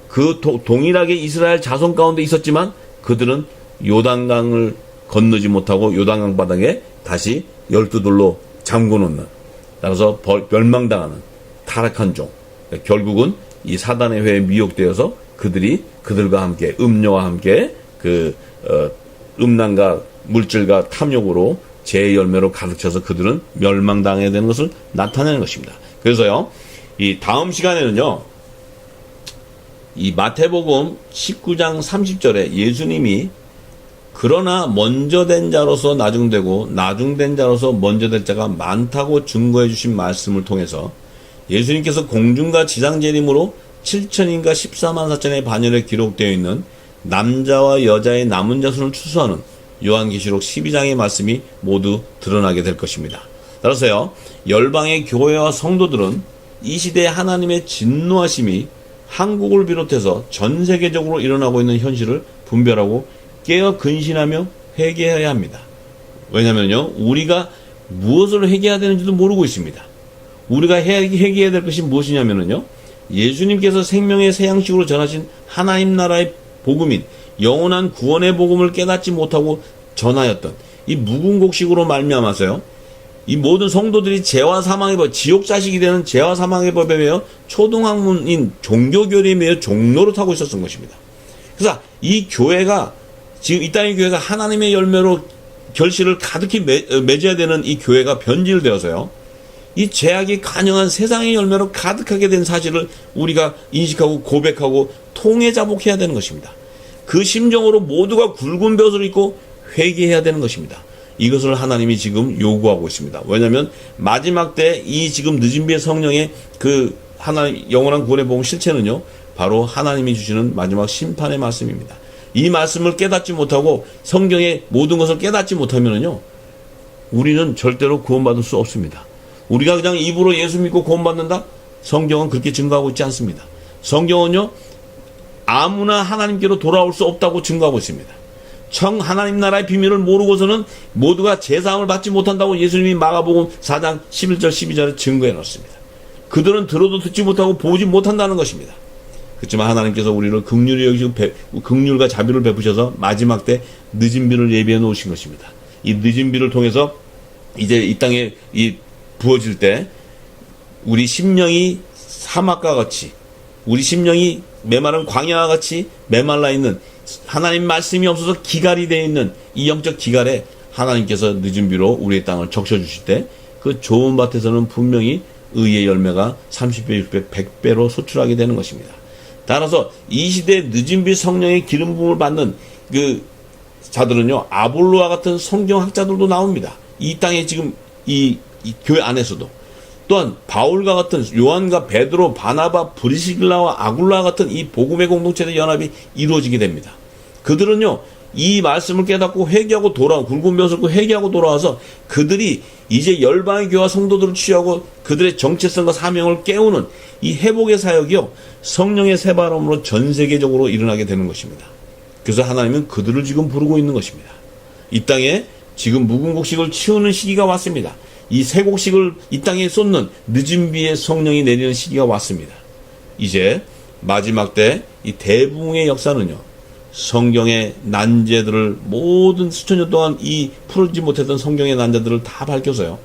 그 동일하게 이스라엘 자손 가운데 있었지만 그들은 요단강을 건너지 못하고 요단강 바닥에 다시 12돌로 잠궈놓는, 따라서 멸망당하는 타락한 종, 결국은 이 사단의 회에 미혹되어서 그들과 함께 음료와 함께 음란과 물질과 탐욕으로 죄의 열매로 가득 차서 그들은 멸망당해야 되는 것을 나타내는 것입니다. 그래서요, 이 다음 시간에는요, 이 마태복음 19장 30절에 예수님이 그러나 먼저 된 자로서 나중되고 나중된 자로서 먼저 될 자가 많다고 증거해 주신 말씀을 통해서 예수님께서 공중과 지상재림으로 7천인가 14만 4천의 반열에 기록되어 있는 남자와 여자의 남은 자손을 추수하는 요한계시록 12장의 말씀이 모두 드러나게 될 것입니다. 따라서요, 열방의 교회와 성도들은 이 시대에 하나님의 진노하심이 한국을 비롯해서 전 세계적으로 일어나고 있는 현실을 분별하고 깨어 근신하며 회개해야 합니다. 왜냐면요, 우리가 무엇을 회개해야 되는지도 모르고 있습니다. 우리가 회개해야 될 것이 무엇이냐면요, 예수님께서 생명의 새 양식으로 전하신 하나님 나라의 복음인 영원한 구원의 복음을 깨닫지 못하고 전하였던 이 묵은 곡식으로 말미암아서요, 이 모든 성도들이 죄와 사망의 법, 지옥 자식이 되는 죄와 사망의 법에 매여 초등학문인 종교교리에 매여 종로를 타고 있었던 것입니다. 그래서 이 교회가, 지금 이 땅의 교회가 하나님의 열매로 결실을 가득히 맺어야 되는 이 교회가 변질되어서요, 이 죄악이 간영한 세상의 열매로 가득하게 된 사실을 우리가 인식하고 고백하고 통회자복해야 되는 것입니다. 그 심정으로 모두가 굵은 벼슬을 입고 회개해야 되는 것입니다. 이것을 하나님이 지금 요구하고 있습니다. 왜냐하면 마지막 때 이 지금 늦은 비의 성령의 그 하나님 영원한 구원의 복음 실체는요, 바로 하나님이 주시는 마지막 심판의 말씀입니다. 이 말씀을 깨닫지 못하고 성경의 모든 것을 깨닫지 못하면은요, 우리는 절대로 구원받을 수 없습니다. 우리가 그냥 입으로 예수 믿고 구원받는다? 성경은 그렇게 증거하고 있지 않습니다. 성경은요, 아무나 하나님께로 돌아올 수 없다고 증거하고 있습니다. 하나님 나라의 비밀을 모르고서는 모두가 제사함을 받지 못한다고 예수님이 마가복음 4장 11절 12절에 증거해 놓습니다. 그들은 들어도 듣지 못하고 보지 못한다는 것입니다. 그렇지만 하나님께서 우리를 긍휼히 여기시고 긍휼과 자비를 베푸셔서 마지막 때 늦은 비를 예비해 놓으신 것입니다. 이 늦은 비를 통해서 이제 이 땅에 이 부어질 때 우리 심령이 사막과 같이, 우리 심령이 메마른 광야와 같이 메말라 있는, 하나님 말씀이 없어서 기갈이 되어 있는 이 영적 기갈에 하나님께서 늦은 비로 우리의 땅을 적셔주실 때 그 좋은 밭에서는 분명히 의의 열매가 30배, 60배, 100배로 소출하게 되는 것입니다. 따라서 이 시대에 늦은 비 성령의 기름 부음을 받는 그 자들은요, 아볼로와 같은 성경학자들도 나옵니다. 이 땅에 지금 이 교회 안에서도. 또한 바울과 같은, 요한과 베드로, 바나바, 브리스길라와 아굴라 같은 이 복음의 공동체의 연합이 이루어지게 됩니다. 그들은요, 이 말씀을 깨닫고 회개하고 굵은 벼슬 고 회개하고 돌아와서 그들이 이제 열방의 교회와 성도들을 취하고 그들의 정체성과 사명을 깨우는 이 회복의 사역이요, 성령의 새바람으로 전 세계적으로 일어나게 되는 것입니다. 그래서 하나님은 그들을 지금 부르고 있는 것입니다. 이 땅에 지금 묵은 곡식을 치우는 시기가 왔습니다. 이 새 곡식을 이 땅에 쏟는 늦은 비의 성령이 내리는 시기가 왔습니다. 이제 마지막 때 이 대부흥의 역사는요, 성경의 난제들을 모든 수천 년 동안 이 풀지 못했던 성경의 난제들을 다 밝혀서요,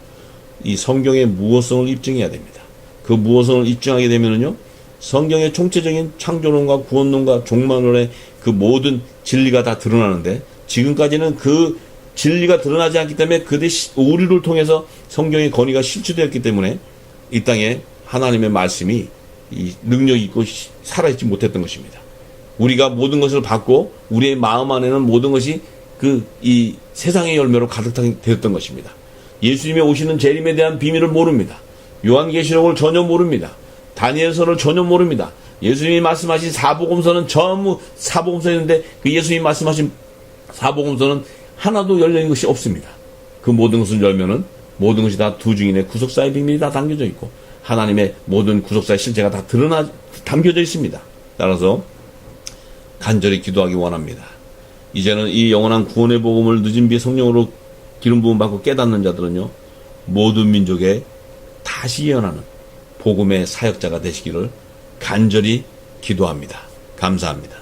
이 성경의 무엇성을 입증해야 됩니다. 그 무엇성을 입증하게 되면은요, 성경의 총체적인 창조론과 구원론과 종말론의 그 모든 진리가 다 드러나는데, 지금까지는 그 진리가 드러나지 않기 때문에 그들의 오류를 통해서 성경의 권위가 실추되었기 때문에 이 땅에 하나님의 말씀이 이 능력 있고 살아있지 못했던 것입니다. 우리가 모든 것을 받고 우리의 마음 안에는 모든 것이 이 세상의 열매로 가득 되었던 것입니다. 예수님의 오시는 재림에 대한 비밀을 모릅니다. 요한계시록을 전혀 모릅니다. 다니엘서를 전혀 모릅니다. 예수님이 말씀하신 사복음서는 전부 사복음서였는데 그 예수님이 말씀하신 사복음서는 하나도 열려있는 것이 없습니다. 그 모든 것을 열면은 모든 것이 다 두 증인의 구속사의 비밀이 다 담겨져 있고 하나님의 모든 구속사의 실제가 다 담겨져 있습니다. 따라서 간절히 기도하기 원합니다. 이제는 이 영원한 구원의 복음을 늦은 비의 성령으로 기름 부음 받고 깨닫는 자들은요, 모든 민족에 다시 예언하는 복음의 사역자가 되시기를 간절히 기도합니다. 감사합니다.